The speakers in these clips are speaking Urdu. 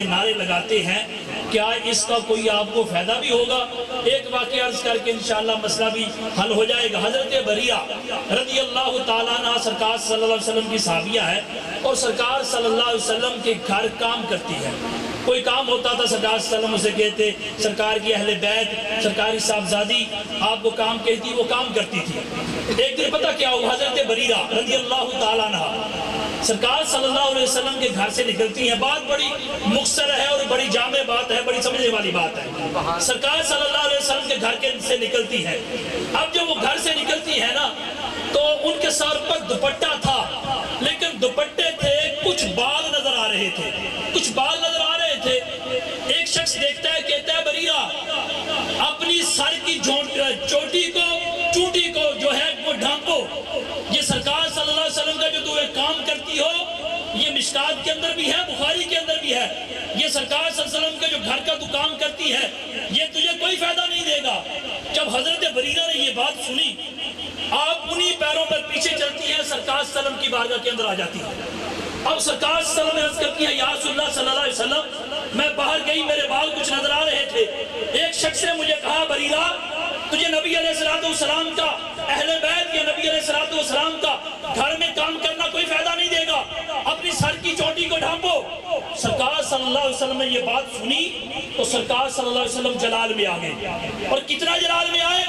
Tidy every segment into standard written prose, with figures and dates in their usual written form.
نعرے لگاتے ہیں، کیا اس کا کوئی آپ کو فائدہ بھی ہوگا؟ ایک واقعہ عرض کر کے انشاءاللہ مسئلہ بھی حل ہو جائے گا۔ حضرت بریرہ رضی اللہ تعالیٰ عنہ سرکار صلی اللہ علیہ وسلم کی صحابیہ ہے، اور سرکار صلی اللہ علیہ وسلم کے گھر کام کرتی ہے۔ کوئی کام ہوتا تھا سرکار صلی اللہ علیہ وسلم اسے کہتے، سرکار کی اہل بیت، سرکاری صاحبزادی آپ کو کام کہتی، وہ کام کرتی تھی۔ ایک دن پتہ کیا ہوا، حضرت بریرہ رضی اللہ تعالیٰ عنہ سرکار صلی اللہ علیہ وسلم کے گھر سے نکلتی ہیں۔ بات بڑی مختصر ہے اور بڑی جامع بات ہے، بڑی سمجھنے والی بات ہے۔ سرکار صلی اللہ علیہ وسلم کے گھر سے نکلتی ہے۔ اب جب وہ گھر سے نکلتی ہے نا، تو ان کے سر پر دوپٹہ تھا، لیکن دوپٹے تھے کچھ بال نظر آ رہے تھے، کچھ بال نظر آ رہے تھے۔ ایک شخص دیکھتا ہے، کہتا ہے بریرہ اپنی سر کی چوٹی کو جو ہے وہ ڈھانپو۔ یہ سرکار صلی اللہ علیہ وسلم کا جو تو ایک کام کرتی ہو، یہ مشکات کے اندر بھی ہے، بخاری کے اندر بھی ہے۔ یہ سرکار صلی اللہ علیہ وسلم کا جو گھر کا تو کام کرتی ہے، یہ تجھے کوئی فائدہ نہیں دے گا۔ جب حضرت بریرہ نے یہ بات سنی، آپ انہی پیروں پر پیچھے چلتی ہیں، سرکار صلی اللہ علیہ وسلم کی بارگاہ کے اندر آ جاتی ہے۔ اب سرکار صلی اللہ علیہ وسلم عرض کرتی ہے، یا رسول اللہ صلی اللہ علیہ وسلم میں باہر گئی، میرے بال کچھ نظر آ رہے تھے، ایک شخص نے مجھے کہا بریرہ تجھے نبی علیہ السلام کا، اہل بیت یا نبی علیہ السلام کا گھر میں کام کرنا کوئی فائدہ نہیں دے گا، اپنی سر کی چوٹی کو ڈھانپو۔ سرکار صلی اللہ علیہ وسلم نے یہ بات سنی تو سرکار صلی اللہ علیہ وسلم جلال میں آ گئے، اور کتنا جلال میں آئے،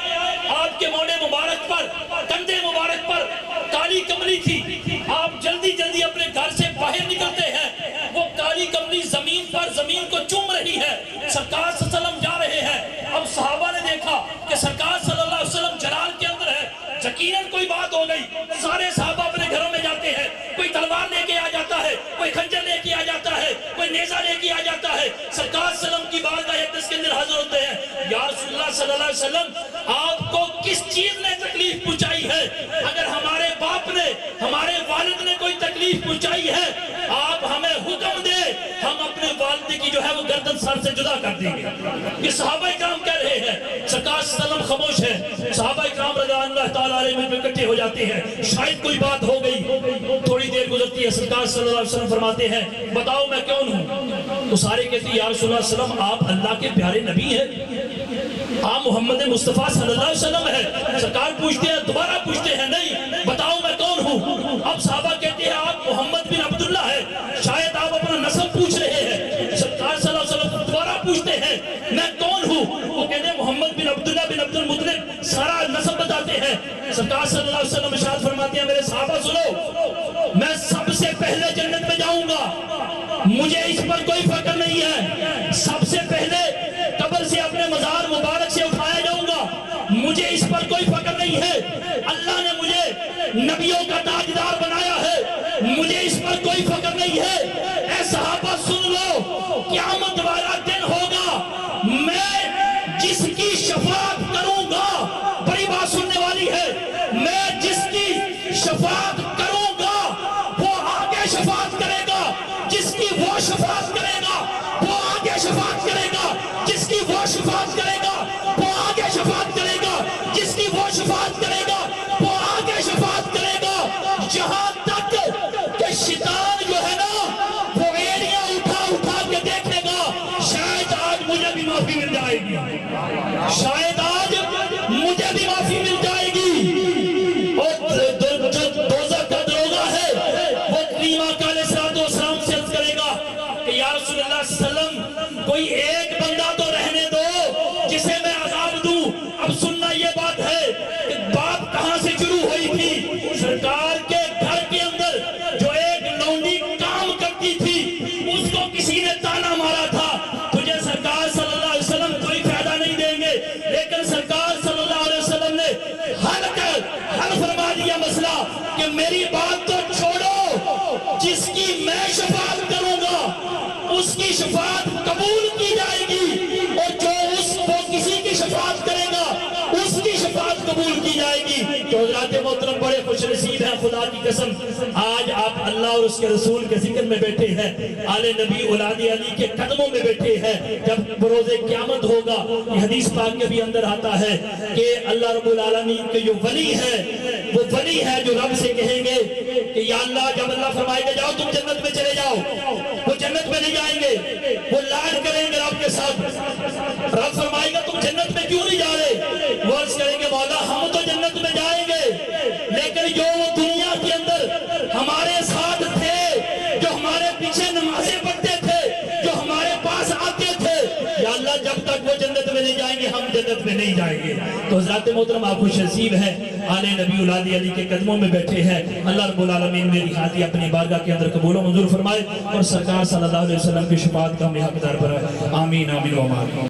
آپ کے موڑے مبارک پر، کندھے مبارک پر کالی کملی تھی۔ آپ جلدی جلدی اپنے گھر سے باہر نکلتے ہیں، وہ کالی کملی زمین پر زمین کو چوم رہی ہے، سرکار صلی اللہ علیہ وسلم جا رہے ہیں۔ اب صحابہ نے دیکھا کہ سرکار صلی اللہ علیہ وسلم جلال کے اندر ہے، یقیناً کوئی بات ہو گئی۔ سارے صحابہ اپنے گھروں میں جاتے ہیں، کوئی تلوار لے کے آ جاتا ہے، کوئی خنجر لے کے آ جاتا ہے، کوئی نیزہ لے کے آ جاتا ہے، سرکار صلی اللہ علیہ وسلم کی بارگاہ اقدس کے اندر حاضر ہوتے ہیں۔ یا رسول اللہ صلی اللہ علیہ وسلم آپ کو کس چیز نے تکلیف پہنچائی ہے؟ اگر ہمارے باپ نے، ہمارے والد نے کوئی تکلیف پہنچائی ہے، آپ ہمیں حکم دے، ہم اپنے والد کی جو ہے وہ گردن سر سے جدا کر دیں گے۔ یہ صحابہ اکرام کہہ رہے ہیں، سرکار صلی اللہ علیہ وسلم خاموش ہے۔ صحابہ اکرام رضی اللہ تعالیٰ علیہ میں اکٹھے ہو جاتے ہیں، شاید کوئی بات ہو گئی۔ تھوڑی دیر گزرتی ہے، سرکار صلی اللہ علیہ وسلم فرماتے ہیں بتاؤ میں کون ہوں؟ تو سارے کہتے ہیں یا رسول اللہ صلی اللہ علیہ وسلم آپ اللہ کے پیارے نبی ہیں، آپ محمد مصطفیٰ صلی اللہ علیہ وسلم ہے۔ سرکار پوچھتے ہیں، دوبارہ پوچھتے ہیں نہیں بتاؤ میں کون ہوں؟ اب صحابہ کہتے ہیں آپ محمد بن عبداللہ ہے، شاید آپ اپنا نسب پوچھ رہے ہیں۔ سرکار صلی اللہ علیہ وسلم دوبارہ پوچھتے ہیں میں کون ہوں؟ وہ کہتے ہیں محمد بن عبداللہ بن عبد المطلب، سارا نسب بتاتے ہیں۔ سرکار صلی اللہ علیہ وسلم ارشاد فرماتے ہیں میرے صحابہ سنو، میں سب سے پہلے جنت میں جاؤں گا، مجھے اس پر کوئی فخر نہیں ہے، سب سے پہلے قبر سے اپنے مزار مبارک سے اٹھایا جاؤں گا، مجھے اس پر کوئی فخر نہیں ہے۔ اللہ نے مجھے نبیوں کا تاجدار بنایا ہے، مجھے اس پر کوئی فخر نہیں ہے۔ اے صحابہ سن لو، قیامت والا دن ہوگا، میں جس کی شفاعت کروں گا، بڑی بات سننے والی ہے، میں جس کی شفاعت کروں گا وہ آگے شفاعت کرے گا، جس کی وہ شفاعت کرے گا وہ آگے شفاعت کرے گا، جس کی وہ شفاعت کرے گا وہ آگے شفاعت کرے گا، جس کی وہ شفاعت کرے گا وہ آگے شفاعت کرے گا، جہاں تک کہ شیطان جو ہے نا وہ ایڑیاں اٹھا کے دیکھے گا، شاید آج مجھے بھی معافی مل جائے گی، شاید آج مجھے بھی معافی مل جائے گی۔ اور جو دوزخ کا دروغہ ہے وہ کریمہ کا علیہ السلام سے عرض کرے گا کہ یا رسول اللہ صلی اللہ علیہ وسلم کوئی ایک بندہ تو رہنے دو جسے میں عذاب دوں۔ اب سننا یہ بات ہے کہ بات کہاں سے شروع ہوئی تھی، سرکار کے گھر کے اندر جو ایک لونڈی کام کرتی تھی اس کو کسی نے تانا مارا تھا، تجھے سرکار صلی اللہ علیہ وسلم کوئی فائدہ نہیں دیں گے، لیکن سرکار صلی اللہ علیہ وسلم نے حل فرما دیا مسئلہ کہ میری بات تو چھوڑو، جس کی میں شفاعت کروں گا اس کی شفاعت قبول کی جائے گی، اور جو اس کو کسی کی شفاعت کرے گا اس کی شفاعت قبول کی جائے گی۔ تو حضرات محترم بڑے خوش نصیب ہیں، خدا کی قسم آج آپ اللہ اور اس کے رسول کے ذکر میں بیٹھے ہیں، آل نبی اولاد علی کے قدموں میں بیٹھے ہیں۔ جب بروز قیامت ہوگا، یہ حدیث پاک کے بھی اندر آتا ہے کہ اللہ رب العالمین کے جو ولی ہے وہ ولی ہے جو رب سے کہیں گے کہ یا اللہ، جب اللہ فرمائے گا جاؤ تم جنت میں چلے جاؤ، وہ جنت جنت میں نہیں جائیں گے، وہ لاڈ کریں گے رب کے ساتھ۔ رب فرمائے گا تم جنت میں کیوں نہیں جا رہے؟ وہ عرض کریں گے مولا ہم تو جنت میں جائیں گے، لیکن جو وہ دنیا کے اندر ہمارے ساتھ تھے، جو ہمارے پیچھے نمازیں پڑھتے تھے، جو ہمارے پاس آتے تھے، یا اللہ جب تک وہ جنت میں نہیں جائیں گے ہم جنت میں نہیں جائیں گے۔ تو حضرات محترم آپ خوش نصیب ہیں، آل نبی اولاد علی کے قدموں میں بیٹھے ہیں۔ اللہ رب العالمین میری حاضری اپنی بارگاہ کے اندر قبول و منظور فرمائے، اور سرکار صلی اللہ علیہ وسلم کی شفاعت کا ہمیں حقدار بنائے۔ آمین آمین و آمین۔